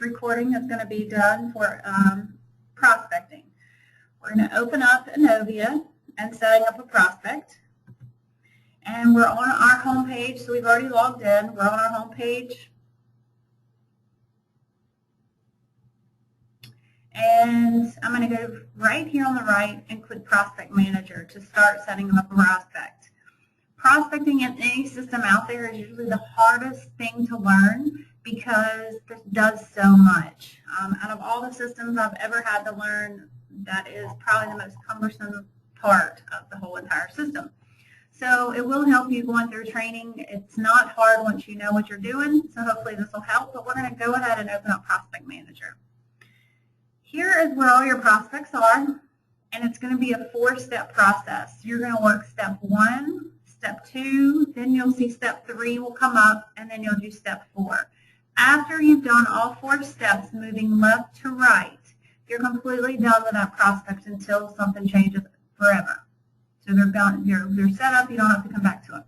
recording is going to be done for prospecting. We're going to open up InnoVia and setting up a prospect. And we're on our home page, so we've already logged in. We're on our home page. And I'm going to go right here on the right and click Prospect Manager to start setting up a prospect. Prospecting in any system out there is usually the hardest thing to learn because it does so much. Out of all the systems I've ever had to learn, that is probably the most cumbersome part of the whole entire system. So it will help you going through training. It's not hard once you know what you're doing, so hopefully this will help. But we're going to go ahead and open up Prospect Manager. Here is where all your prospects are, and it's going to be a 4-step process. You're going to work step 1, step 2, then you'll see step 3 will come up, and then you'll do step 4. After you've done all 4 steps, moving left to right, you're completely done with that prospect until something changes forever. So they're done. They're set up. You don't have to come back to them.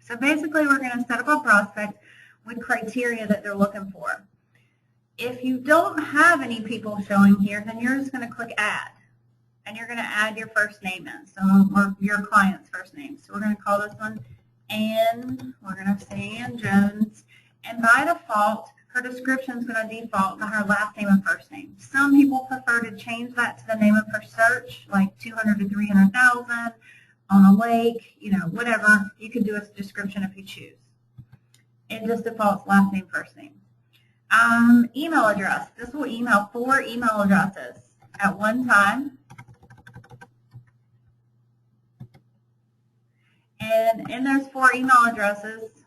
So basically, we're going to set up a prospect with criteria that they're looking for. If you don't have any people showing here, then you're just going to click Add. And you're going to add your first name in, or your client's first name. So we're going to call this one Ann. We're going to say Ann Jones. And by default, her description is going to default to her last name and first name. Some people prefer to change that to the name of her search, like 200 to 300,000 on a lake, whatever. You can do a description if you choose. It just defaults last name, first name. Email address. This will email 4 email addresses at one time. And in those 4 email addresses,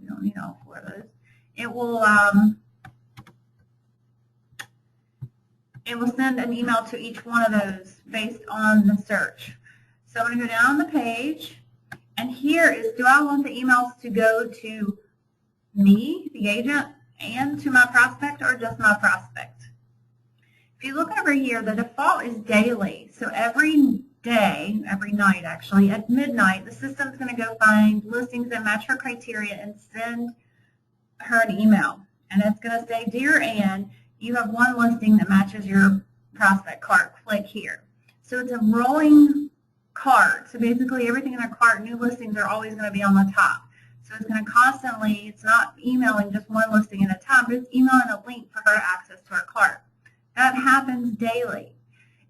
we don't need all 4 of those, it will send an email to each one of those based on the search. So I'm going to go down the page, and here is, do I want the emails to go to me, the agent, and to my prospect, or just my prospect? If you look over here, the default is daily. So every day, every night actually, at midnight, the system's going to go find listings that match her criteria and send her an email. And it's going to say, Dear Ann, you have one listing that matches your prospect cart. Click here. So it's a rolling cart. So basically everything in their cart, new listings are always going to be on the top. So it's going to constantly, it's not emailing just one listing at a time, but it's emailing a link for her to access to her cart. That happens daily.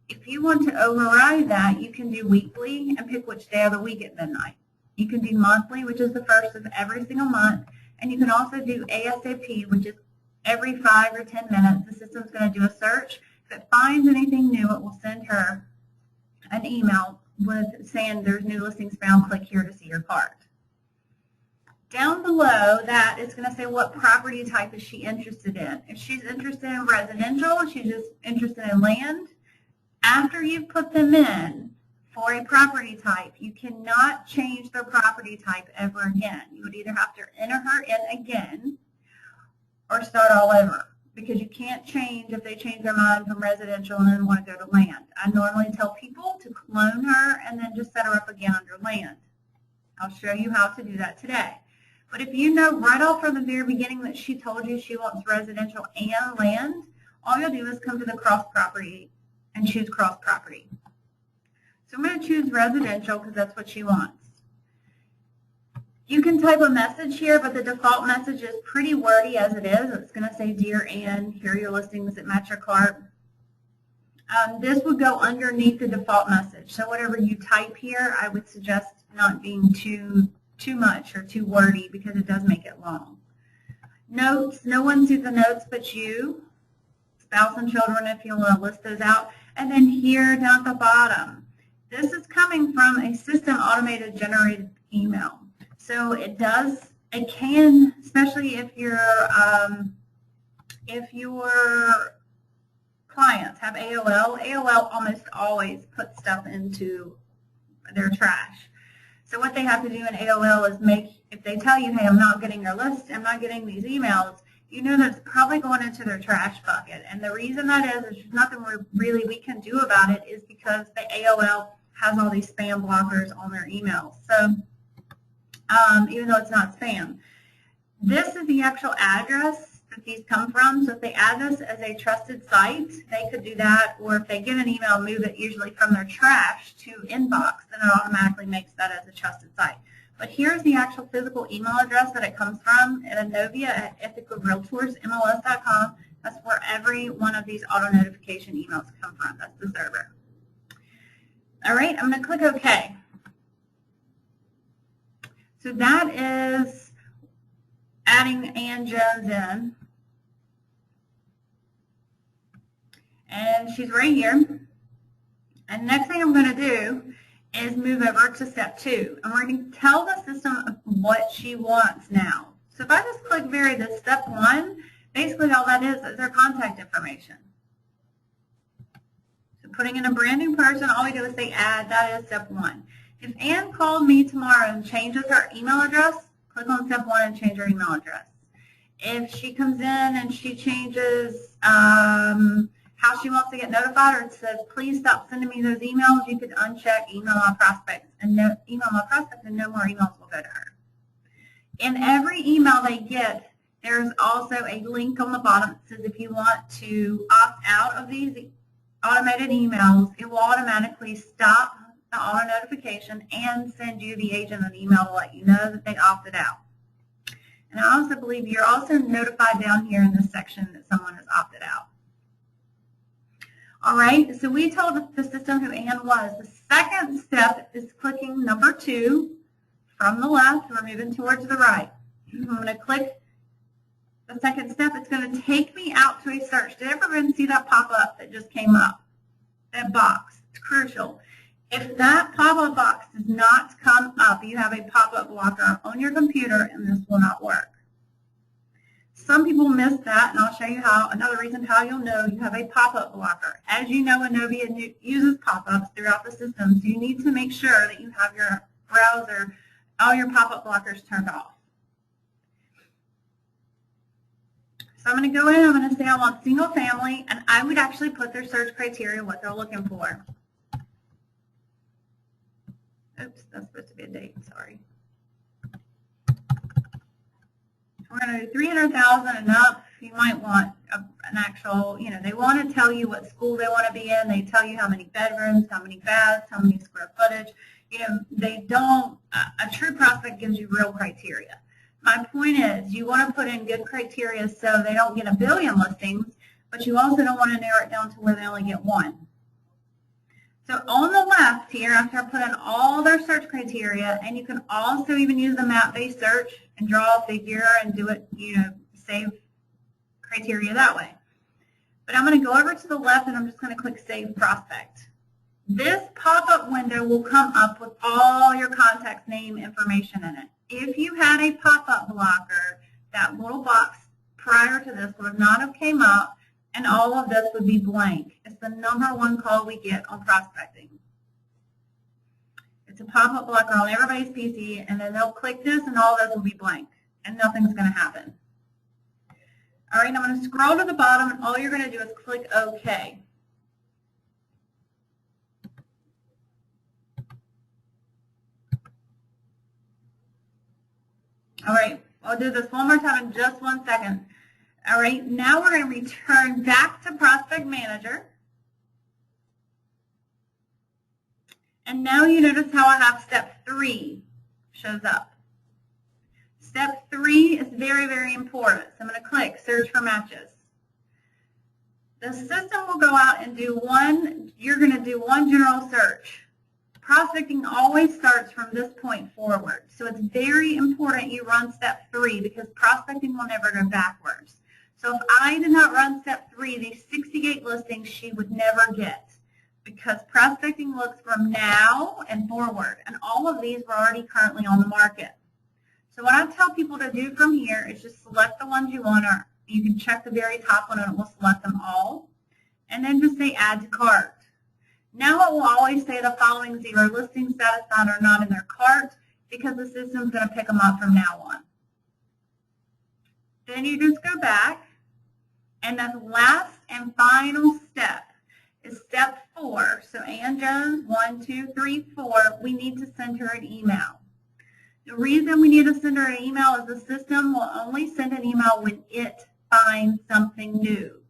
If you want to override that, you can do weekly and pick which day of the week at midnight. You can do monthly, which is the first of every single month, and you can also do ASAP, which is every 5 or 10 minutes. The system's going to do a search. If it finds anything new, it will send her an email with saying there's new listings found. Click here to see your cart. Down below that, it's going to say what property type is she interested in. If she's interested in residential, she's just interested in land. After you've put them in for a property type, you cannot change their property type ever again. You would either have to enter her in again or start all over, because you can't change if they change their mind from residential and then want to go to land. I normally tell people to clone her and then just set her up again under land. I'll show you how to do that today. But if you know right off from the very beginning that she told you she wants residential and land, all you'll do is come to the cross property and choose cross property. So I'm going to choose residential because that's what she wants. You can type a message here, but the default message is pretty wordy as it is. It's going to say, Dear Ann, here are your listings that match your cart. This would go underneath the default message. So whatever you type here, I would suggest not being too much or too wordy, because it does make it long. Notes, no one sees the notes but you. Spouse and children, if you want to list those out. And then here down at the bottom, this is coming from a system automated generated email. So it can, especially if your clients have AOL almost always puts stuff into their trash. So what they have to do in AOL is if they tell you, hey, I'm not getting your list, I'm not getting these emails, you know that's probably going into their trash bucket. And the reason that is there's nothing really we can do about it, is because the AOL has all these spam blockers on their emails. So even though it's not spam, this is the actual address that these come from. So if they add this as a trusted site, they could do that. Or if they get an email, move it usually from their trash to inbox, then it automatically makes that as a trusted site. But here's the actual physical email address that it comes from at InnoVia at Ithaca Realtors, MLS.com. That's where every one of these auto notification emails come from. That's the server. All right, I'm going to click OK. So that is adding Ann Jones in. And she's right here. And next thing I'm going to do is move over to step 2. And we're going to tell the system what she wants now. So if I just click vary this step 1, basically all that is their contact information. So putting in a brand new person, all we do is say add, that is step 1. If Ann called me tomorrow and changes her email address, click on step 1 and change her email address. If she comes in and she changes how she wants to get notified, or it says, please stop sending me those emails, you could uncheck email my prospects and no more emails will go to her. In every email they get, there's also a link on the bottom that says if you want to opt out of these automated emails, it will automatically stop the auto notification and send you, the agent, an email to let you know that they opted out. And I also believe you're also notified down here in this section that someone has opted out. All right, so we told the system who Ann was. The second step is clicking number 2 from the left. We're moving towards the right. I'm going to click the second step. It's going to take me out to a search. Did everyone see that pop-up that just came up? That box. It's crucial. If that pop-up box does not come up, you have a pop-up blocker on your computer and this will not work. Some people miss that, and I'll show you how. Another reason how you'll know you have a pop-up blocker. As you know, InnoVia uses pop-ups throughout the system, so you need to make sure that you have your browser, all your pop-up blockers turned off. So I'm going to go in, I'm going to say I want single family, and I would actually put their search criteria, what they're looking for. Oops, that's supposed to be a date, sorry. We're going to do 300,000 and up. You might want an actual, they want to tell you what school they want to be in. They tell you how many bedrooms, how many baths, how many square footage. They don't, a true prospect gives you real criteria. My point is you want to put in good criteria so they don't get a billion listings, but you also don't want to narrow it down to where they only get 1. So on the left here, after I put in all their search criteria, and you can also even use the map-based search and draw a figure and do it, save criteria that way. But I'm going to go over to the left and I'm just going to click Save Prospect. This pop-up window will come up with all your contact's name information in it. If you had a pop-up blocker, that little box prior to this would not have came up, and all of this would be blank. It's the #1 call we get on prospecting. It's a pop-up blocker on everybody's PC, and then they'll click this, and all of this will be blank, and nothing's going to happen. All right, I'm going to scroll to the bottom, and all you're going to do is click OK. All right, I'll do this one more time in just 1 second. All right, now we're going to return back to Prospect Manager. And now you notice how I have step 3 shows up. Step 3 is very, very important. So I'm going to click Search for Matches. The system will go out and do you're going to do one general search. Prospecting always starts from this point forward. So it's very important you run step 3 because prospecting will never go backwards. So if I did not run step 3, these 68 listings she would never get because prospecting looks from now and forward. And all of these were already currently on the market. So what I tell people to do from here is just select the ones you want, or you can check the very top one and it will select them all. And then just say Add to Cart. Now it will always say the following 0 listings satisfied are not in their cart because the system's going to pick them up from now on. Then you just go back, and the last and final step is step 4. So Ann Jones, 1, 2, 3, 4, we need to send her an email. The reason we need to send her an email is the system will only send an email when it find something new.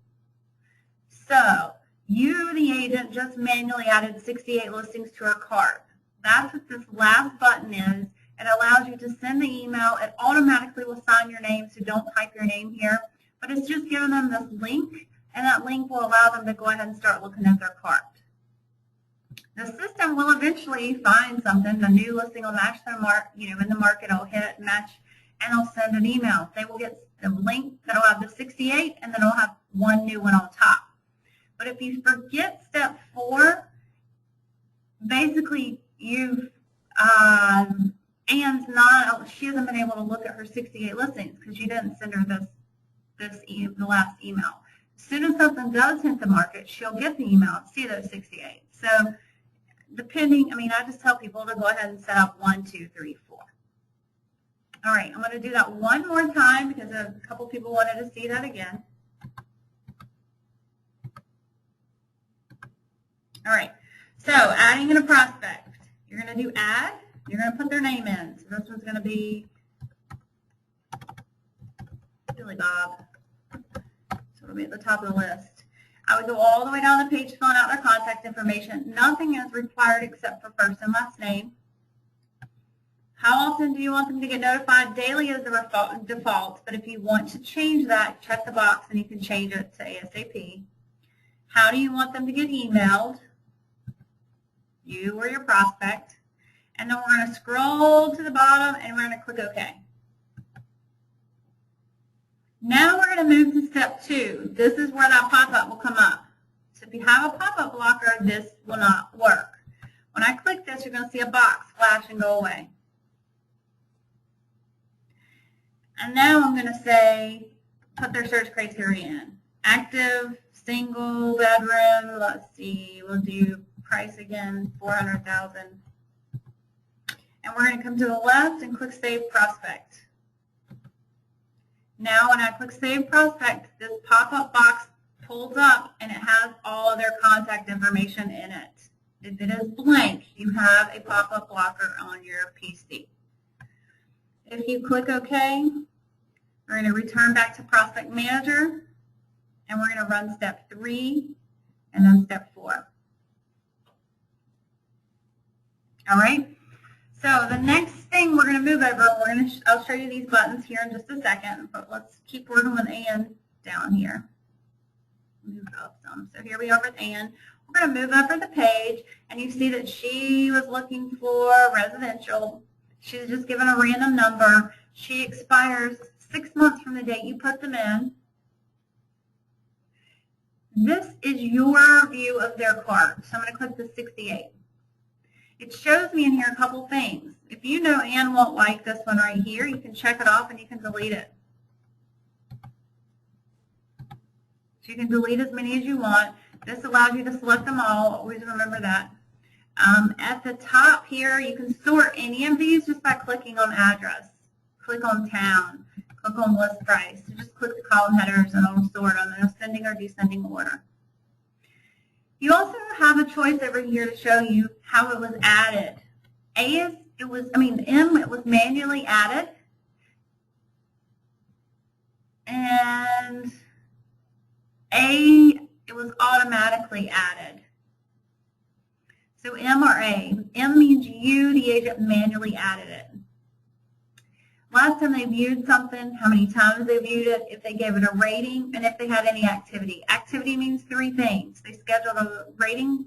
So you, the agent, just manually added 68 listings to her cart. That's what this last button is. It allows you to send the email. It automatically will sign your name, so don't type your name here. But it's just giving them this link, and that link will allow them to go ahead and start looking at their cart. The system will eventually find something. The new listing will match their in the market. It'll hit match, and they'll send an email. They will get the link that'll have the 68, and then it'll have one new one on top. But if you forget step 4, basically you've Anne's not. She hasn't been able to look at her 68 listings because you didn't send her the last email. As soon as something does hit the market, she'll get the email and see those 68. So depending, I just tell people to go ahead and set up 1, 2, 3, 4. All right, I'm going to do that one more time because a couple people wanted to see that again. All right, so adding in a prospect. You're going to do add. You're going to put their name in. So this one's going to be Billy Bob. So it'll be at the top of the list. I would go all the way down the page, filling out their contact information. Nothing is required except for first and last name. How often do you want them to get notified? Daily is the default, but if you want to change that, check the box and you can change it to ASAP. How do you want them to get emailed? You or your prospect. And then we're going to scroll to the bottom and we're going to click OK. Now we're going to move to step 2. This is where that pop-up will come up. So if you have a pop-up blocker, this will not work. When I click this, you're going to see a box flash and go away. And now I'm going to say, put their search criteria in. Active, single, bedroom, let's see, we'll do price again, $400,000. And we're going to come to the left and click Save Prospect. Now when I click Save Prospect, this pop-up box pulls up and it has all of their contact information in it. If it is blank, you have a pop-up blocker on your PC. If you click OK, we're going to return back to Prospect Manager, and we're going to run step 3 and then step 4. All right? So the next thing we're going to move over, I'll show you these buttons here in just a second, but let's keep working with Anne down here. Move up some. So here we are with Anne. We're going to move over the page, and you see that she was looking for residential. She's just given a random number. She expires 6 months from the date you put them in. This is your view of their cart. So I'm going to click the 68. It shows me in here a couple things. If you know Anne won't like this one right here, you can check it off and you can delete it. So you can delete as many as you want. This allows you to select them all. Always remember that. At the top here, you can sort any of these just by clicking on address. Click on town. Click on list price. So just click the column headers and it'll sort them in ascending or descending order. You also have a choice over here to show you how it was added. M, it was manually added. And A, it was automatically added. So M or A. M means you, the agent, manually added it. Last time they viewed something, how many times they viewed it, if they gave it a rating, and if they had any activity. Activity means 3 things. They scheduled a rating,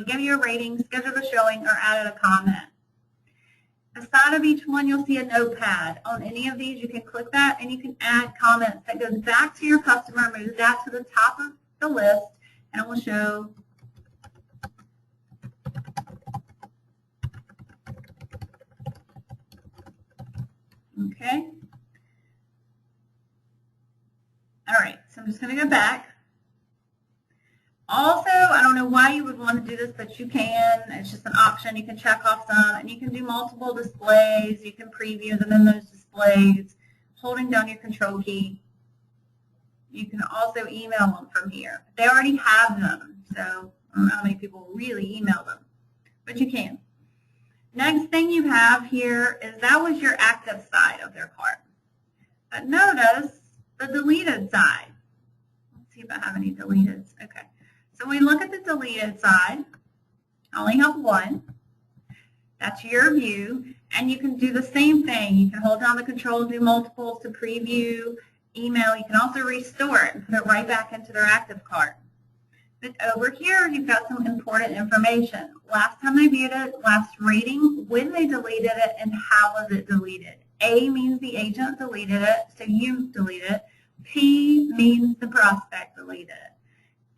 gave you a rating, scheduled a showing, or added a comment. Beside of each one, you'll see a notepad. On any of these, you can click that, and you can add comments that goes back to your customer, move that to the top of the list, and it will show okay. All right, so I'm just going to go back. Also, I don't know why you would want to do this, but you can. It's just an option. You can check off some, and you can do multiple displays. You can preview them in those displays, holding down your control key. You can also email them from here. They already have them, so I don't know how many people really email them, but you can. Next thing you have here is that was your active side of their cart. But notice the deleted side. Let's see if I have any deleteds. Okay. So when we look at the deleted side, I only have one. That's your view. And you can do the same thing. You can hold down the control, do multiples to preview, email. You can also restore it and put it right back into their active cart. But over here, you've got some important information. Last time they viewed it, last rating, when they deleted it, and how was it deleted. A means the agent deleted it, so you deleted it. P means the prospect deleted it.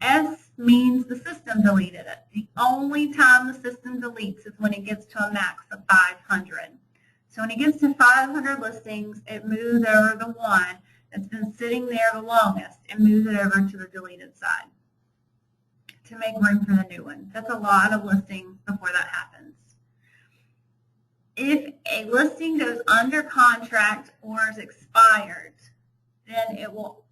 S means the system deleted it. The only time the system deletes is when it gets to a max of 500. So when it gets to 500 listings, it moves over the one that's been sitting there the longest and moves it over to the deleted side to make room for the new one. That's a lot of listings before that happens. If a listing goes under contract or is expired, then it will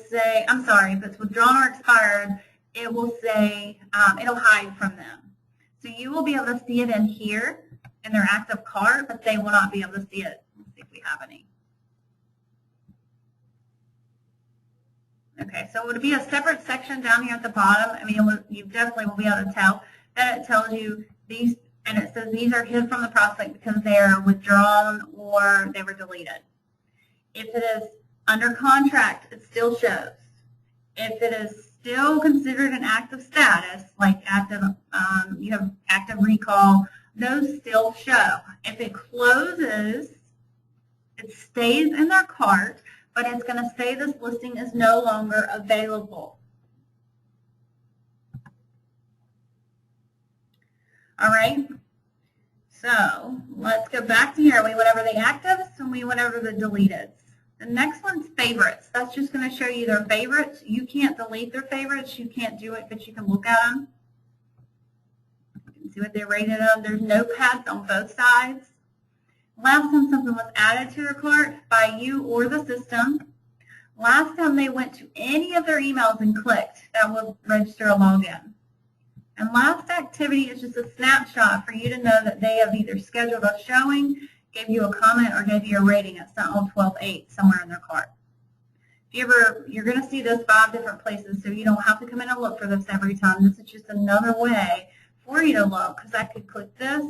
say, I'm sorry, if it's withdrawn or expired, it will say, it'll hide from them. So you will be able to see it in here in their active cart, but they will not be able to see it. Let's see if we have any. Okay, so it would be a separate section down here at the bottom. I mean, you definitely will be able to tell that it tells you these, and it says these are hid from the prospect because they're withdrawn or they were deleted. If it is under contract, it still shows. If it is still considered an active status, like active, you have active recall, those still show. If it closes, it stays in their cart, but it's going to say this listing is no longer available. All right, so let's go back to here. We went over the actives and we went over the deleteds. The next one's favorites. That's just going to show you their favorites. You can't delete their favorites. You can't do it, but you can look at them. You can see what they rated on. There's notepads on both sides. Last time something was added to their cart by you or the system. Last time they went to any of their emails and clicked, that will register a login. And last activity is just a snapshot for you to know that they have either scheduled a showing, gave you a comment, or gave you a rating at all 12.8 somewhere in their cart. You're going to see this 5 different places, so you don't have to come in and look for this every time. This is just another way for you to look, because I could click this,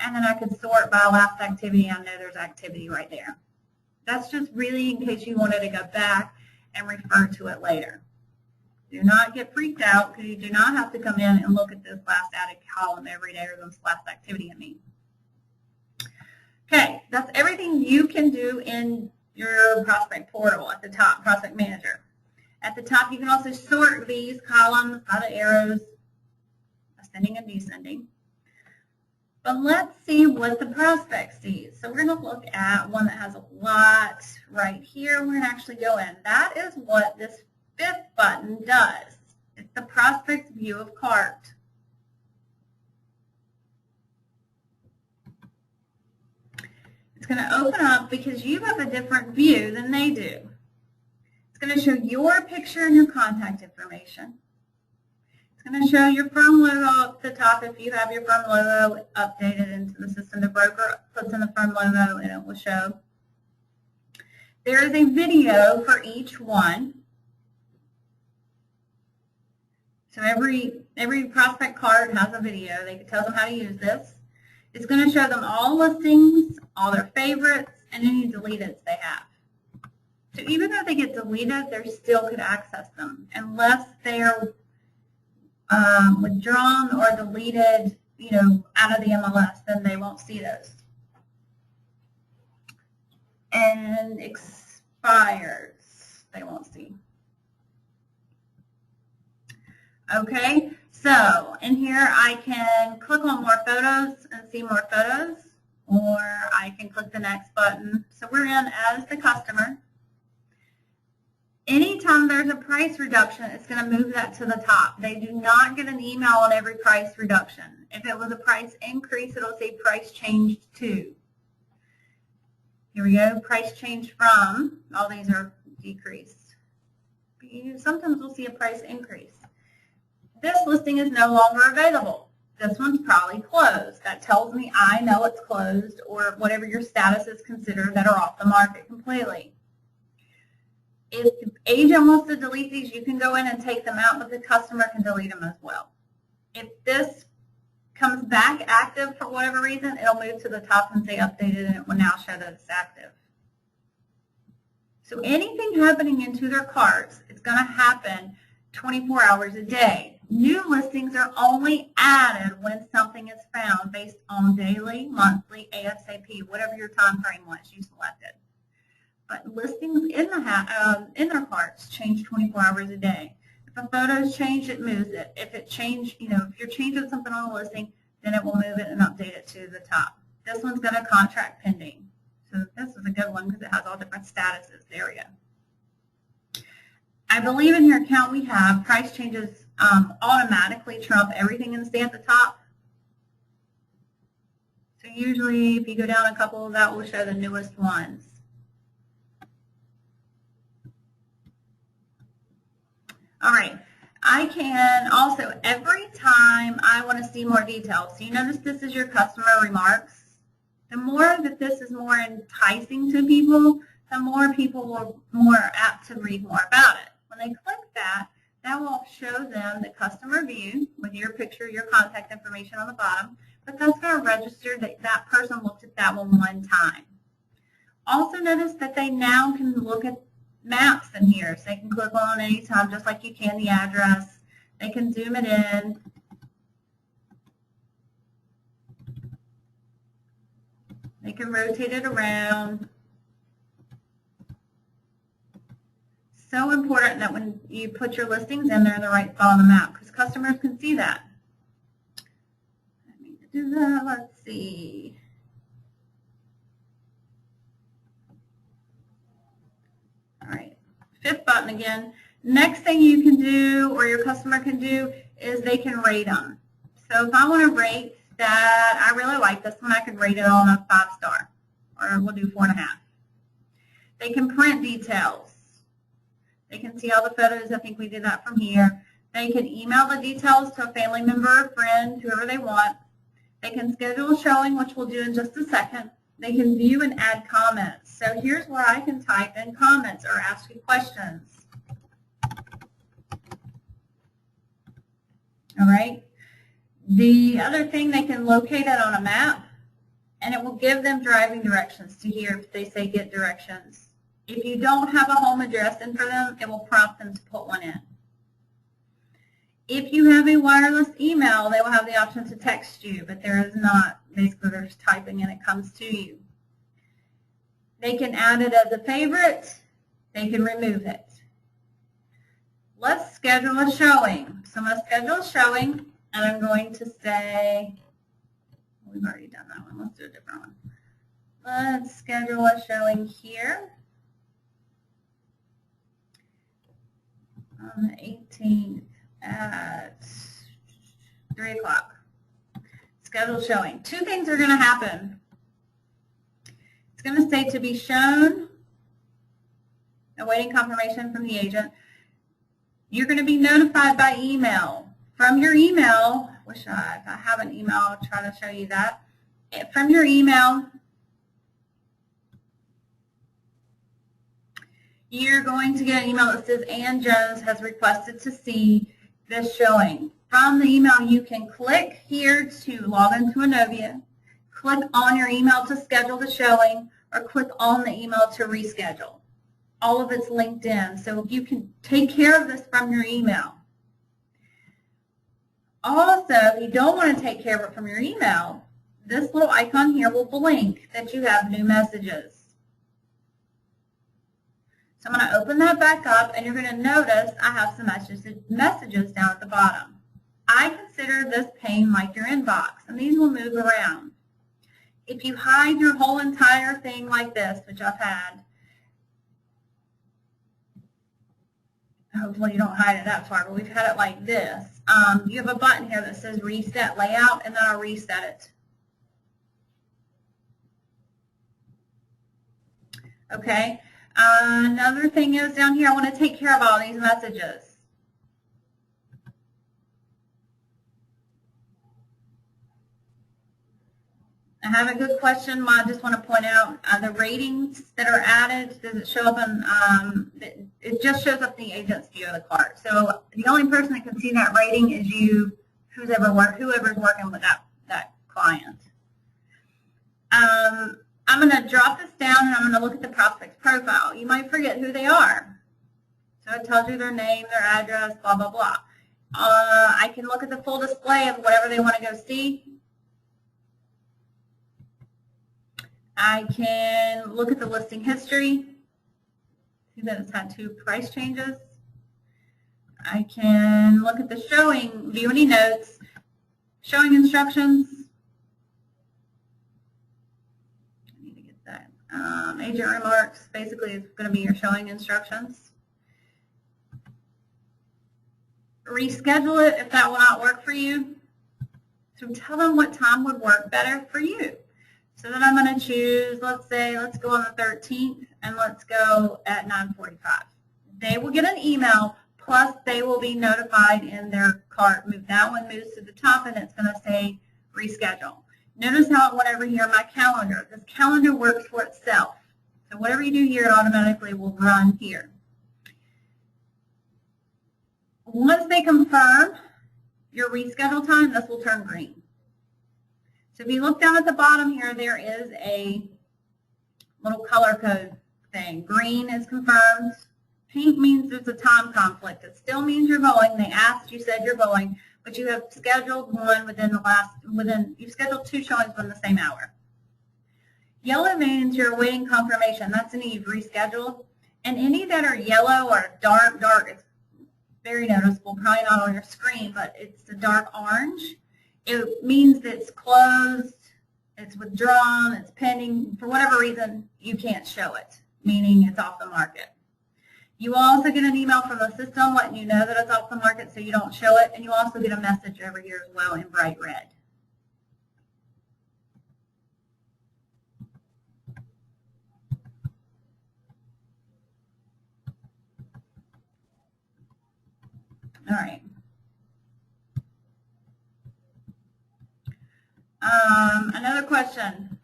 and then I could sort by last activity. I know there's activity right there. That's just really in case you wanted to go back and refer to it later. Do not get freaked out, because you do not have to come in and look at this last added column every day or this last activity I mean. Okay, that's everything you can do in your prospect portal at the top, Prospect Manager. At the top, you can also sort these columns by the arrows, ascending and descending. But let's see what the prospect sees. So we're going to look at one that has a lot right here. We're going to actually go in. That is what this 5th button does. It's the prospect's view of cart. It's going to open up because you have a different view than they do. It's going to show your picture and your contact information. It's going to show your firm logo at the top if you have your firm logo updated into the system. The broker puts in the firm logo and it will show. There is a video for each one. So every prospect card has a video. They can tell them how to use this. It's going to show them all listings, all their favorites, and any deleteds they have. So even though they get deleted, they still could access them. Unless they're withdrawn or deleted, out of the MLS, then they won't see those. And expires, they won't see. Okay, so in here I can click on more photos and see more photos, or I can click the next button. So we're in as the customer. Anytime there's a price reduction, it's going to move that to the top. They do not get an email on every price reduction. If it was a price increase, it'll say price changed to. Here we go, price changed from. All these are decreased. Sometimes we'll see a price increase. This listing is no longer available. this one's probably closed. That tells me I know it's closed, or whatever your status is considered that are off the market completely. If the agent wants to delete these, you can go in and take them out, but the customer can delete them as well. If this comes back active for whatever reason, it'll move to the top and say updated, and it will now show that it's active. So anything happening into their carts, it's going to happen 24 hours a day. New listings are only added when something is found based on daily, monthly, ASAP, whatever your time frame was you selected. But listings in their carts change 24 hours a day. If a photo's changed, it moves it. If it changed, if you're changing something on the listing, then it will move it and update it to the top. This one's got a contract pending. So this is a good one because it has all different statuses. There we go. I believe in your account we have price changes automatically trump everything and stay at the top. So usually if you go down a couple, that will show the newest ones. All right, I can also, every time I want to see more details, so you notice this is your customer remarks. The more that this is more enticing to people, the more people are more apt to read more about it. When they click that, that will show them the customer view with your picture, your contact information on the bottom, but that's going to register that that person looked at that one time. Also notice that they now can look at maps in here, so they can click on anytime, just like you can the address. They can zoom it in. They can rotate it around. So important that when you put your listings in, they're in the right spot on the map, because customers can see that. I need to do that. Let's see. All right, fifth button again. Next thing you can do, or your customer can do, is they can rate them. So if I want to rate that I really like this one, I could rate it on a 5-star, or we'll do 4.5. They can print details. They can see all the photos. I think we did that from here. They can email the details to a family member or friend, whoever they want. They can schedule a showing, which we'll do in just a second. They can view and add comments. So here's where I can type in comments or ask you questions. All right. The other thing, they can locate it on a map, and it will give them driving directions to here if they say get directions. If you don't have a home address in for them, it will prompt them to put one in. If you have a wireless email, they will have the option to text you, but there is not. Basically, they're just typing and it comes to you. They can add it as a favorite. They can remove it. Let's schedule a showing. So I'm going to schedule a showing, and I'm going to say, we've already done that one. Let's do a different one. Let's schedule a showing here on the 18th at 3 o'clock. Schedule showing. Two things are going to happen. It's going to say to be shown, awaiting confirmation from the agent. You're going to be notified by email. From your email, if I have an email, I'll try to show you that. From your email, you're going to get an email that says Ann Jones has requested to see this showing. From the email, you can click here to log into InnoVia, click on your email to schedule the showing, or click on the email to reschedule. All of it's linked in, so you can take care of this from your email. Also, if you don't want to take care of it from your email, this little icon here will blink that you have new messages. So I'm going to open that back up, and you're going to notice I have some messages down at the bottom. I consider this pane like your inbox, and these will move around. If you hide your whole entire thing like this, which I've had, hopefully you don't hide it that far, but we've had it like this. You have a button here that says Reset Layout, and then I'll reset it. Okay. Another thing is down here, I want to take care of all these messages. I have a good question. I just want to point out the ratings that are added. Does it show up in, it just shows up in the agent's view of the cart. So the only person that can see that rating is you, whoever's working with that client. I'm going to drop this down and I'm going to look at the prospect's profile. You might forget who they are. So it tells you their name, their address, blah, blah, blah. I can look at the full display of whatever they want to go see. I can look at the listing history, see that it's had 2 price changes. I can look at the showing, view any notes, showing instructions. I need to get that. Agent remarks, basically it's going to be your showing instructions. Reschedule it if that will not work for you. So tell them what time would work better for you. So then I'm going to choose, let's go on the 13th, and let's go at 9:45. They will get an email, plus they will be notified in their cart. That one moves to the top, and it's going to say reschedule. Notice how it went over here in my calendar. This calendar works for itself. So whatever you do here, it automatically will run here. Once they confirm your reschedule time, this will turn green. So if you look down at the bottom here, there is a little color code thing. Green is confirmed. Pink means there's a time conflict. It still means you're going. They asked, you said you're going, but you have scheduled one you've scheduled 2 showings within the same hour. Yellow means you're awaiting confirmation. That's any you've rescheduled. And any that are yellow or dark, it's very noticeable, probably not on your screen, but it's a dark orange. It means that it's closed, it's withdrawn, it's pending. For whatever reason, you can't show it, meaning it's off the market. You will also get an email from the system letting you know that it's off the market so you don't show it, and you also get a message over here as well in bright red. All right. Another question.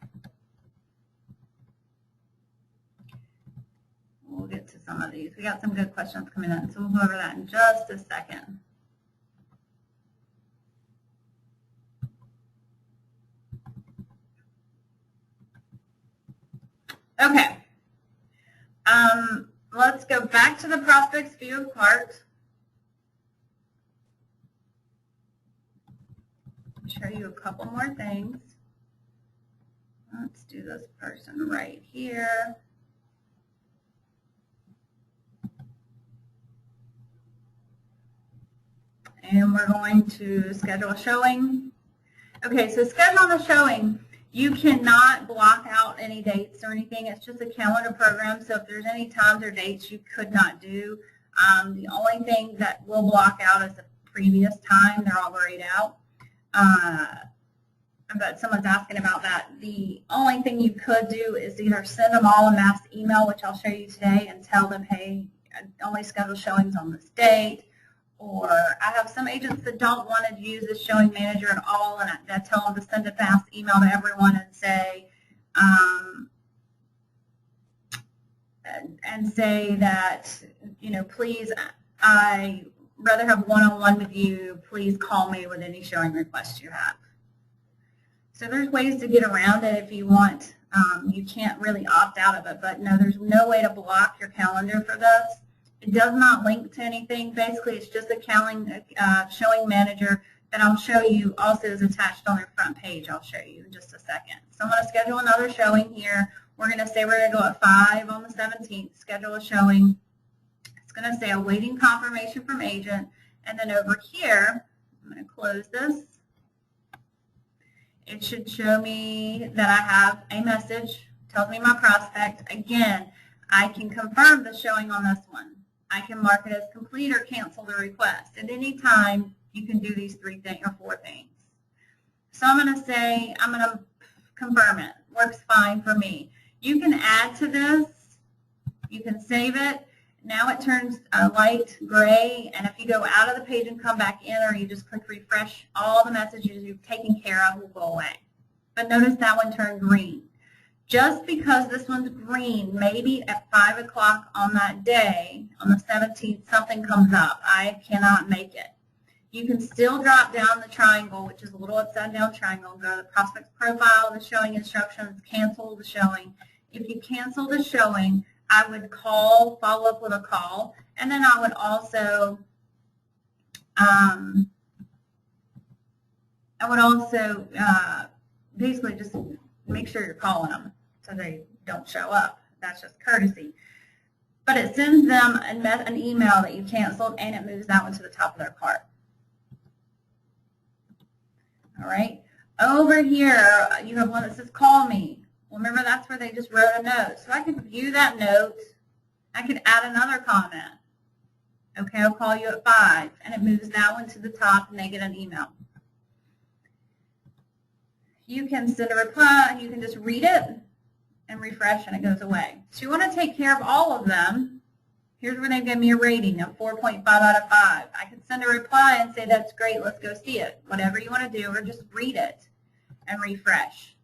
We'll get to some of these. We got some good questions coming in, so we'll go over that in just a second. Okay. Let's go back to the prospect's view of cart. Show you a couple more things. Let's do this person right here. And we're going to schedule a showing. Okay, so schedule the showing. You cannot block out any dates or anything. It's just a calendar program, so if there's any times or dates you could not do, the only thing that will block out is the previous time. They're all grayed out. But someone's asking about that. The only thing you could do is either send them all a mass email, which I'll show you today, and tell them, hey, I only schedule showings on this date. Or I have some agents that don't want to use this showing manager at all, and I tell them to send a mass email to everyone and say that, you know, please, I rather have one-on-one with you. Please call me with any showing requests you have. So there's ways to get around it if you want. You can't really opt out of it, but no, there's no way to block your calendar for this. It does not link to anything. Basically, it's just a showing manager that I'll show you also is attached on their front page. I'll show you in just a second. So I'm going to schedule another showing here. We're going to say we're going to go at 5 on the 17th, schedule a showing. It's going to say awaiting confirmation from agent. And then over here, I'm going to close this. It should show me that I have a message, tells me my prospect. Again, I can confirm the showing on this one. I can mark it as complete or cancel the request. At any time, you can do these 3 things or 4 things. So I'm going to say, I'm going to confirm it. Works fine for me. You can add to this. You can save it. Now it turns light gray, and if you go out of the page and come back in, or you just click refresh, all the messages you've taken care of will go away. But notice that one turned green. Just because this one's green, maybe at 5 o'clock on that day, on the 17th, something comes up. I cannot make it. You can still drop down the triangle, which is a little upside down triangle, go to the prospect's profile, the showing instructions, cancel the showing. If you cancel the showing, I would follow up with a call, and then I would also basically just make sure you're calling them so they don't show up. That's just courtesy. But it sends them an email that you canceled, and it moves that one to the top of their cart. All right. Over here, you have one that says call me. Well, remember, that's where they just wrote a note. So I could view that note. I could add another comment. Okay, I'll call you at 5. And it moves that one to the top, and they get an email. You can send a reply. You can just read it and refresh, and it goes away. So you want to take care of all of them. Here's where they give me a rating of 4.5 out of 5. I can send a reply and say, that's great, let's go see it. Whatever you want to do, or just read it and refresh.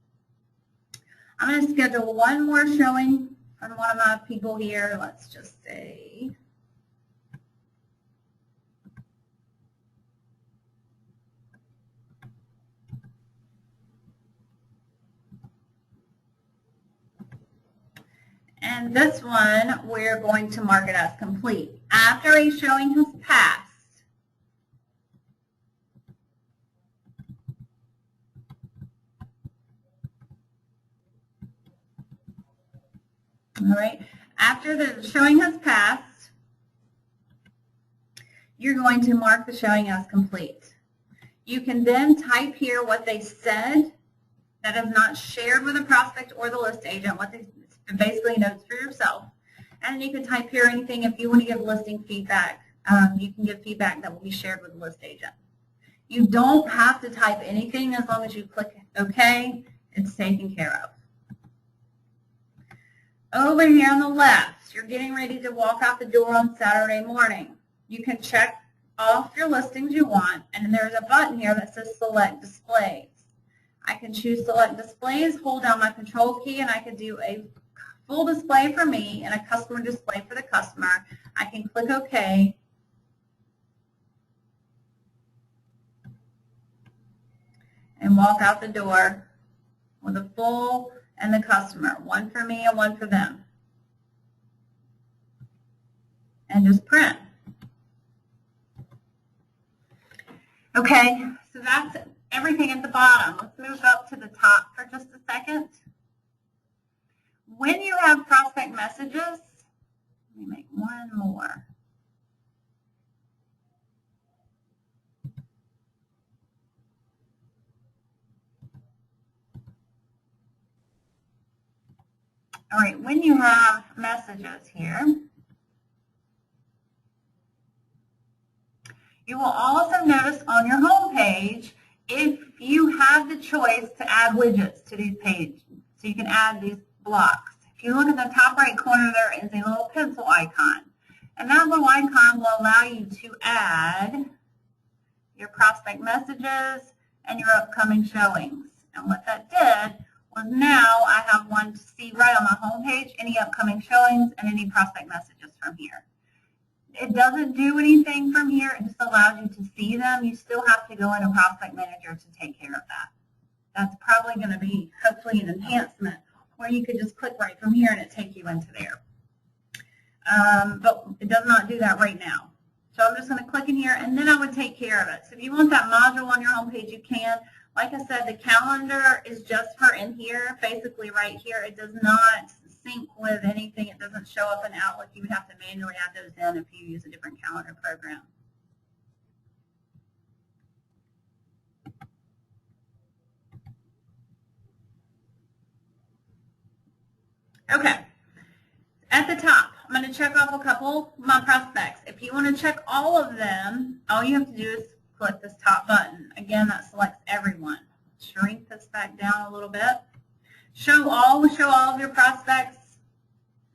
I'm going to schedule one more showing from one of my people here. Let's just say, and this one we're going to mark it as complete. After a showing has passed, all right, after the showing has passed, you're going to mark the showing as complete. You can then type here what they said that is not shared with the prospect or the list agent, what they basically notes for yourself. And you can type here anything. If you want to give listing feedback, you can give feedback that will be shared with the list agent. You don't have to type anything as long as you click OK. It's taken care of. Over here on the left, you're getting ready to walk out the door on Saturday morning. You can check off your listings you want, and there's a button here that says Select Displays. I can choose Select Displays, hold down my Control key, and I can do a full display for me and a customer display for the customer. I can click OK. And walk out the door with a full and the customer, one for me and one for them. And just print. Okay, so that's everything at the bottom. Let's move up to the top for just a second. When you have prospect messages, let me make one more. All right, when you have messages here, you will also notice on your home page if you have the choice to add widgets to these pages. So you can add these blocks. If you look at the top right corner, there is a little pencil icon. And that little icon will allow you to add your prospect messages and your upcoming showings. And what that did was now I have one to see right on my home page, any upcoming showings and any prospect messages from here. It doesn't do anything from here. It just allows you to see them. You still have to go into Prospect Manager to take care of that. That's probably going to be hopefully an enhancement where you could just click right from here and it take you into there. But it does not do that right now. So I'm just going to click in here and then I would take care of it. So if you want that module on your home page, you can. Like I said, the calendar is just for in here, basically right here. It does not sync with anything. It doesn't show up in Outlook. You would have to manually add those in if you use a different calendar program. Okay. At the top, I'm going to check off a couple of my prospects. If you want to check all of them, all you have to do is click this top button. Again, that selects everyone. Shrink this back down a little bit. Show all of your prospects.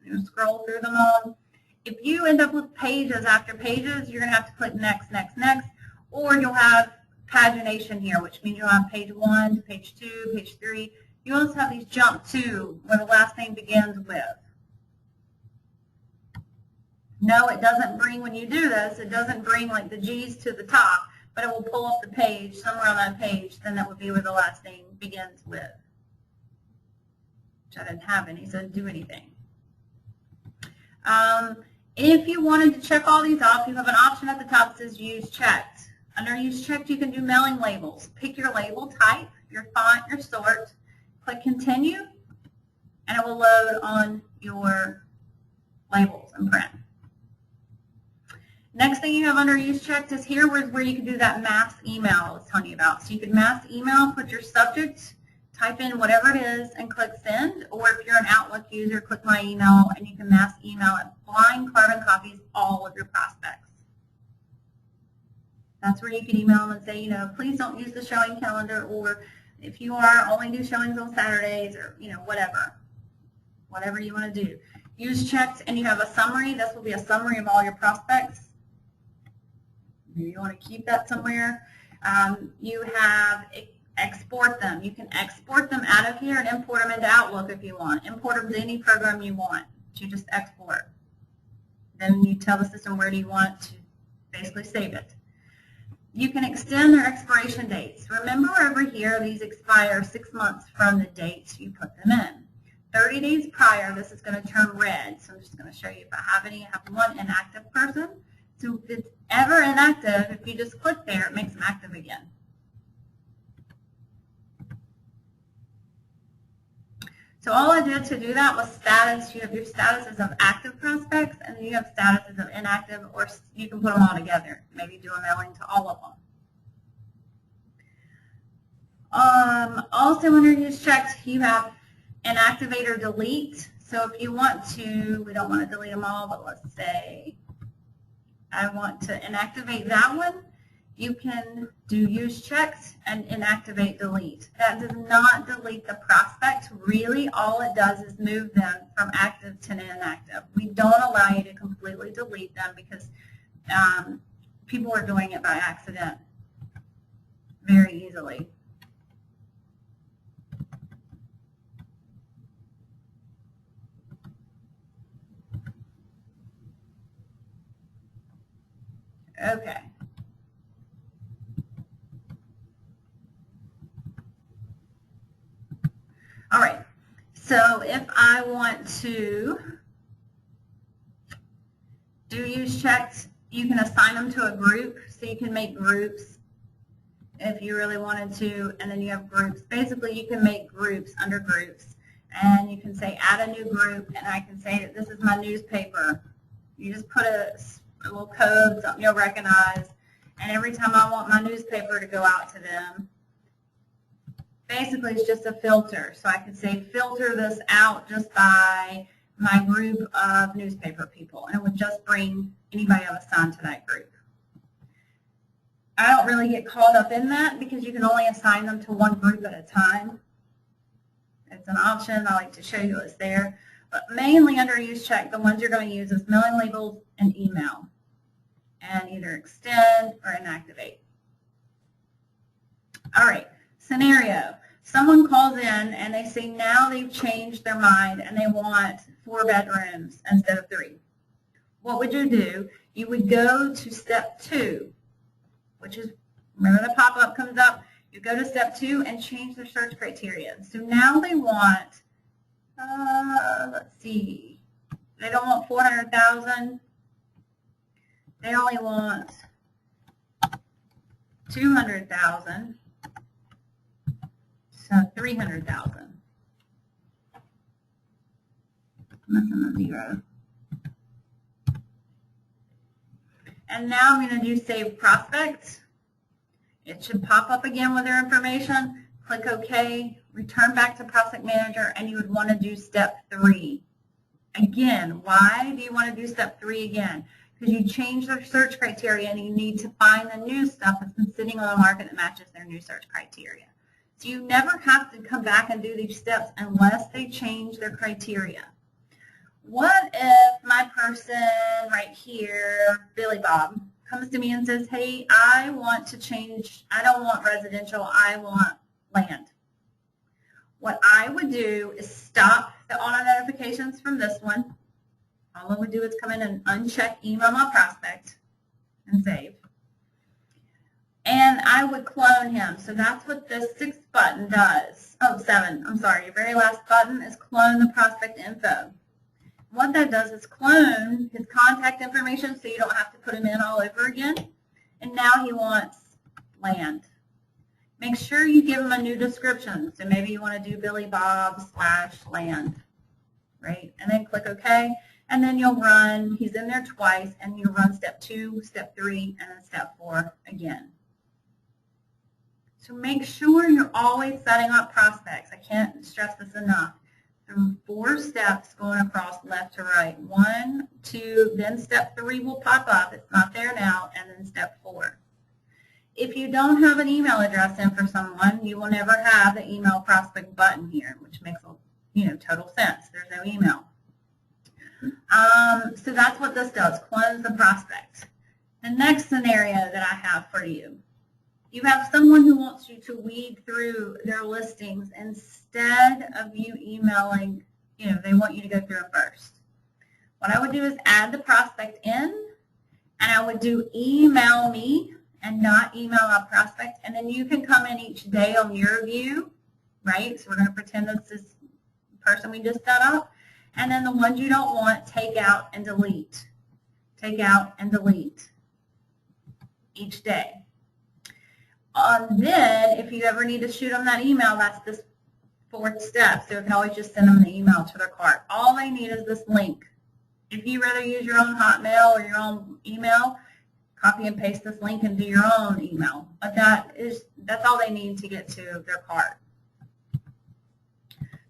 You scroll through them all. If you end up with pages after pages, you're going to have to click next, next, next, or you'll have pagination here, which means you'll have page 1 to page 2, page 3. You also have these jump to where the last name begins with. No, it doesn't bring, when you do this, it doesn't bring like the G's to the top, but it will pull up the page, somewhere on that page, then that would be where the last name begins with. Which I didn't have any, so it didn't do anything. If you wanted to check all these off, you have an option at the top that says Use Checked. Under Use Checked, you can do mailing labels. Pick your label type, your font, your sort, click Continue, and it will load on your labels and print. Next thing you have under Use Checked is here where you can do that mass email I was telling you about. So you can mass email, put your subject, type in whatever it is, and click Send. Or if you're an Outlook user, click My Email, and you can mass email it, blind carbon copies all of your prospects. That's where you can email them and say, please don't use the showing calendar, or if you are, only do showings on Saturdays, or whatever you want to do. Use Checked, and you have a summary. This will be a summary of all your prospects. You want to keep that somewhere. You have export them. You can export them out of here and import them into Outlook if you want. Import them to any program you want. You just export. Then you tell the system where do you want to basically save it. You can extend their expiration dates. Remember over here, these expire 6 months from the date you put them in. 30 days prior, this is going to turn red. So I'm just going to show you if I have any. I have one inactive person. So if it's ever inactive, if you just click there, it makes them active again. So all I did to do that was status. You have your statuses of active prospects, and then you have statuses of inactive, or you can put them all together. Maybe do a mailing to all of them. Also under Use Checked, you have inactivate or delete. So if you want to, we don't want to delete them all, but let's say I want to inactivate that one, you can do Use Checked and inactivate delete. That does not delete the prospect. Really, all it does is move them from active to inactive. We don't allow you to completely delete them because people are doing it by accident very easily. Okay. All right. So if I want to do Use Checked, you can assign them to a group. So you can make groups if you really wanted to, and then you have groups. Basically, you can make groups under groups, and you can say add a new group, and I can say that this is my newspaper. You just put a little code, something you'll recognize, and every time I want my newspaper to go out to them, basically it's just a filter. So I could say filter this out just by my group of newspaper people, and it would just bring anybody I've assigned to that group. I don't really get caught up in that because you can only assign them to one group at a time. It's an option. I like to show you what's there. But mainly under Use Check, the ones you're going to use is mailing labels and email, and either extend or inactivate. All right, scenario. Someone calls in and they say now they've changed their mind and they want 4 bedrooms instead of 3. What would you do? You would go to step 2, which is, remember the pop-up comes up, you go to step 2 and change their search criteria. So now they want, let's see, they don't want 400,000. They only want 200,000. So 300,000. Missing a 0. And now I'm going to do Save Prospect. It should pop up again with their information. Click OK, return back to Prospect Manager, and you would want to do step 3. Again, why do you want to do step 3 again? Because you change their search criteria and you need to find the new stuff that's been sitting on the market that matches their new search criteria. So you never have to come back and do these steps unless they change their criteria. What if my person right here, Billy Bob, comes to me and says, hey, I want to change, I don't want residential, I want land. What I would do is stop the auto notifications from this one. All I would do is come in and uncheck email my prospect and save. And I would clone him. So that's what this 6th button does. Oh, 7, I'm sorry. Your very last button is clone the prospect info. What that does is clone his contact information so you don't have to put him in all over again. And now he wants land. Make sure you give him a new description. So maybe you want to do Billy Bob / land, right? And then click OK. And then you'll run, he's in there twice, and you'll run step 2, step 3, and then step 4 again. So make sure you're always setting up prospects. I can't stress this enough. There are 4 steps going across left to right. 1, 2, then step 3 will pop up. It's not there now, and then step 4. If you don't have an email address in for someone, you will never have the email prospect button here, which makes total sense. There's no email. So that's what this does, close the prospect. The next scenario that I have for you, you have someone who wants you to weed through their listings instead of you emailing, they want you to go through them first. What I would do is add the prospect in, and I would do email me and not email our prospect, and then you can come in each day on your view, right? So we're going to pretend this is the person we just set up. And then the ones you don't want, take out and delete. Take out and delete each day. Then, if you ever need to shoot them that email, that's this 4th step. So you can always just send them the email to their cart. All they need is this link. If you rather use your own Hotmail or your own email, copy and paste this link into your own email. But that's all they need to get to their cart.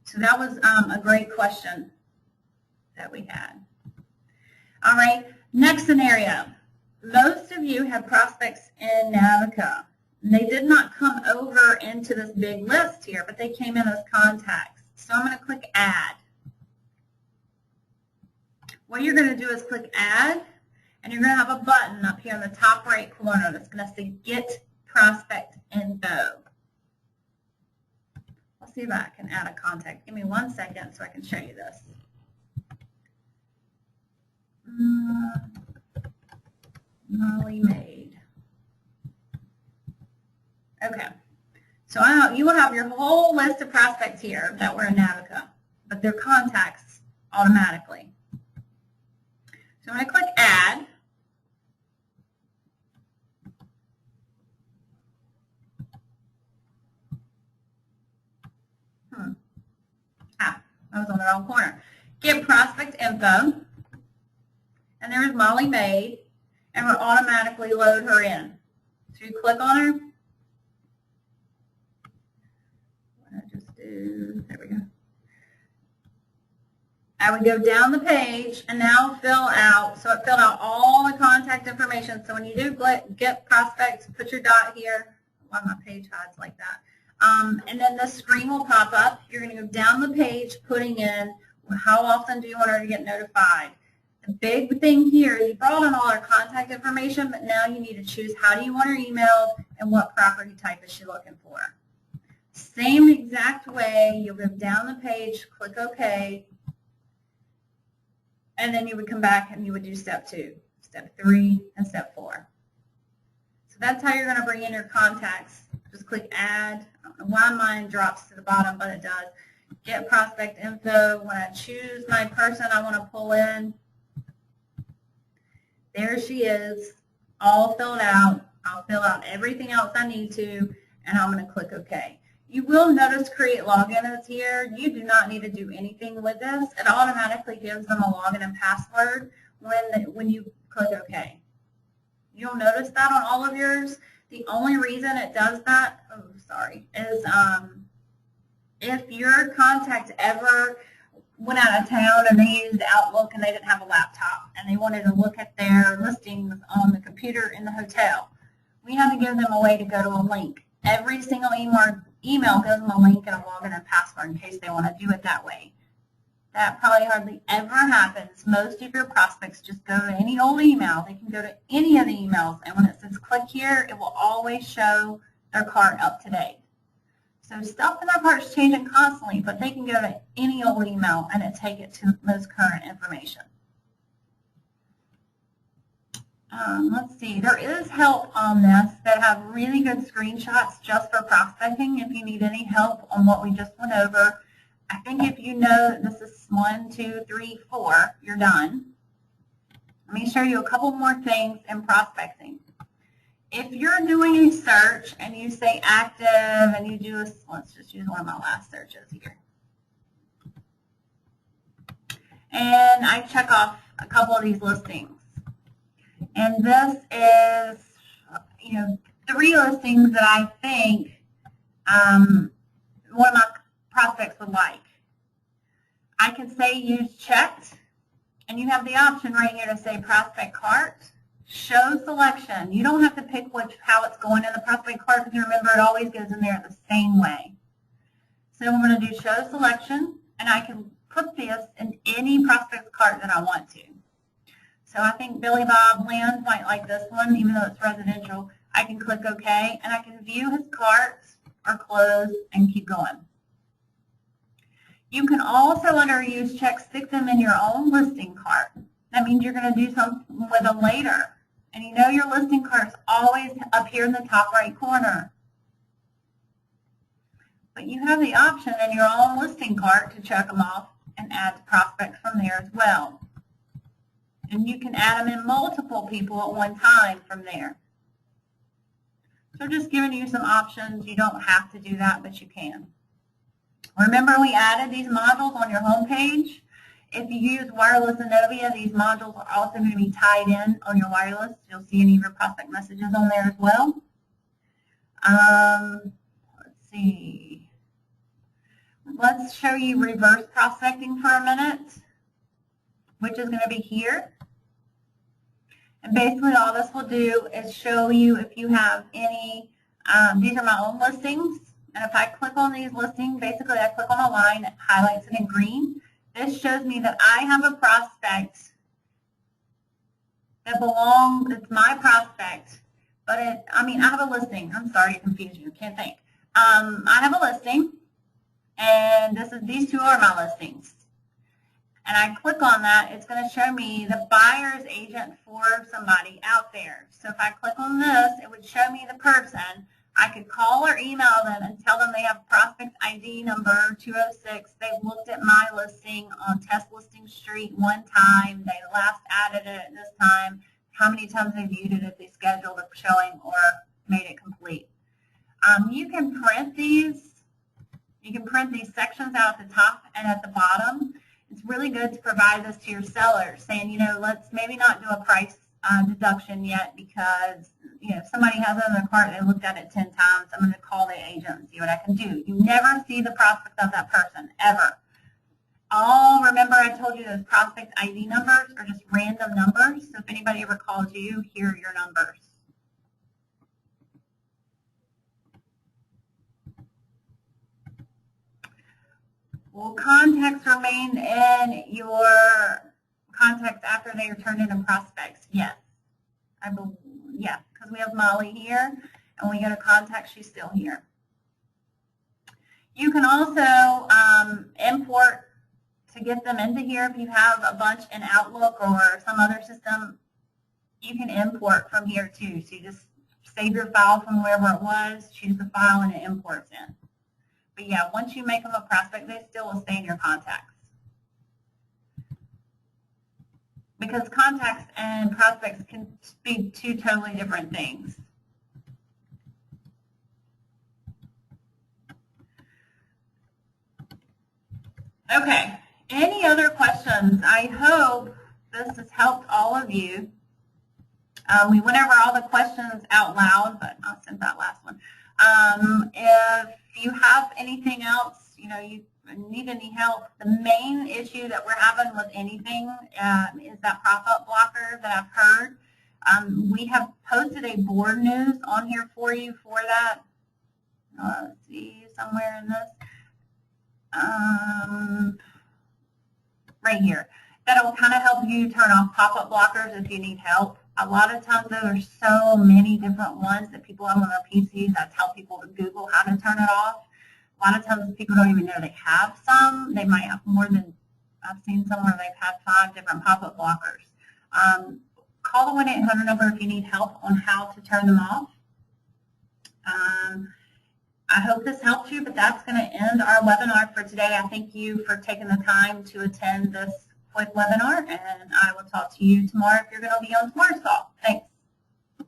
So that was a great question that we had. All right, next scenario. Most of you have prospects in InnoVia. They did not come over into this big list here, but they came in as contacts. So I'm going to click Add. What you're going to do is click Add, and you're going to have a button up here in the top right corner that's going to say Get Prospect Info. Let's see if I can add a contact. Give me 1 second so I can show you this. Molly Maid. Okay. So you will have your whole list of prospects here that were in InnoVia, but they're contacts automatically. So I'm going to click Add. I was on the wrong corner. Get prospect info. And there's Molly Maid, and we'll automatically load her in. So you click on her. What did I just do? There we go. I would go down the page and now fill out. So it filled out all the contact information. So when you do get prospects, put your dot here. Why my page hides like that? And then the screen will pop up. You're going to go down the page, putting in how often do you want her to get notified. The big thing here is you brought in all our contact information, but now you need to choose how do you want her emailed and what property type is she looking for. Same exact way, you'll go down the page, click OK, and then you would come back and you would do step 2, step 3, and step 4. So that's how you're going to bring in your contacts. Just click Add. I don't know why mine drops to the bottom, but it does. Get prospect info. When I choose my person I want to pull in, there she is, all filled out. I'll fill out everything else I need to, and I'm going to click OK. You will notice Create Login is here. You do not need to do anything with this. It automatically gives them a login and password when you click OK. You'll notice that on all of yours. The only reason it does that, is if your contact ever went out of town and they used Outlook and they didn't have a laptop and they wanted to look at their listings on the computer in the hotel, we had to give them a way to go to a link. Every single email gives them a link and a login and password in case they want to do it that way. that probably hardly ever happens. Most of your prospects just go to any old email. They can go to any of the emails, and when it says click here, it will always show their cart up to date. So stuff in their cart's changing constantly, but they can go to any old email and it take it to the most current information. Let's see, there is help on this that have really good screenshots just for prospecting if you need any help on what we just went over. I think if you know that this is 1, 2, 3, 4, you're done. Let me show you a couple more things in prospecting. If you're doing a search and you say active and you do a, let's just use one of my last searches here. And I check off a couple of these listings. And this is, 3 listings that I think one of my prospects would like. I can say use checked, and you have the option right here to say prospect cart, show selection. You don't have to pick how it's going in the prospect cart, because remember it always goes in there the same way. So I'm going to do show selection, and I can put this in any prospect cart that I want to. So I think Billy Bob Land might like this one, even though it's residential. I can click OK, and I can view his carts or close and keep going. You can also, under use check, stick them in your own listing cart. That means you're going to do something with them later. And you know your listing cart's always up here in the top right corner. But you have the option in your own listing cart to check them off and add to prospects from there as well. And you can add them in multiple people at one time from there. So just giving you some options. You don't have to do that, but you can. Remember, we added these modules on your home page. If you use wireless InnoVia, these modules are also going to be tied in on your wireless. You'll see any of your prospect messages on there as well. Let's see. Let's show you reverse prospecting for a minute, which is going to be here. And basically all this will do is show you if you have any, these are my own listings. And if I click on these listings, basically I click on a line that highlights it in green. This shows me that I have a prospect that belongs, it's my prospect, but I have a listing. I'm sorry to confuse you, can't think. I have a listing, and these 2 are my listings. And I click on that, it's going to show me the buyer's agent for somebody out there. So if I click on this, it would show me the person. I could call or email them and tell them they have prospect ID number 206. They've looked at my listing on Test Listing Street one time. They last added it this time. How many times they viewed it, if they scheduled a showing or made it complete. You can print these. You can print these sections out at the top and at the bottom. It's really good to provide this to your sellers, saying, let's maybe not do a price deduction yet because, if somebody has it in their cart, they looked at it 10 times, I'm going to call the agent and see what I can do. You never see the prospect of that person, ever. Remember I told you those prospect ID numbers are just random numbers, so if anybody ever calls you, here are your numbers. Will contacts remain in your contacts after they are turned into prospects? Yes. Yeah, because we have Molly here, and we go to contacts, she's still here. You can also import to get them into here. If you have a bunch in Outlook or some other system, you can import from here too. So you just save your file from wherever it was, choose the file, and it imports in. But yeah, once you make them a prospect, they still will stay in your contacts. Because contacts and prospects can be 2 totally different things. Okay, any other questions? I hope this has helped all of you. We went over all the questions out loud, but I'll send that last one. If you have anything else, you need any help, the main issue that we're having with anything is that pop-up blocker that I've heard. We have posted a board news on here for you for that. Let's see, somewhere in this. right here. That'll kind of help you turn off pop-up blockers if you need help. A lot of times there are so many different ones that people have on their PCs. I tell people to Google how to turn it off. A lot of times people don't even know they have some. They might have more than, I've seen some where they've had 5 different pop-up blockers. Call the 1-800 number if you need help on how to turn them off. I hope this helped you, but that's going to end our webinar for today. I thank you for taking the time to attend this quick webinar, and I will talk to you tomorrow if you're going to be on tomorrow's call.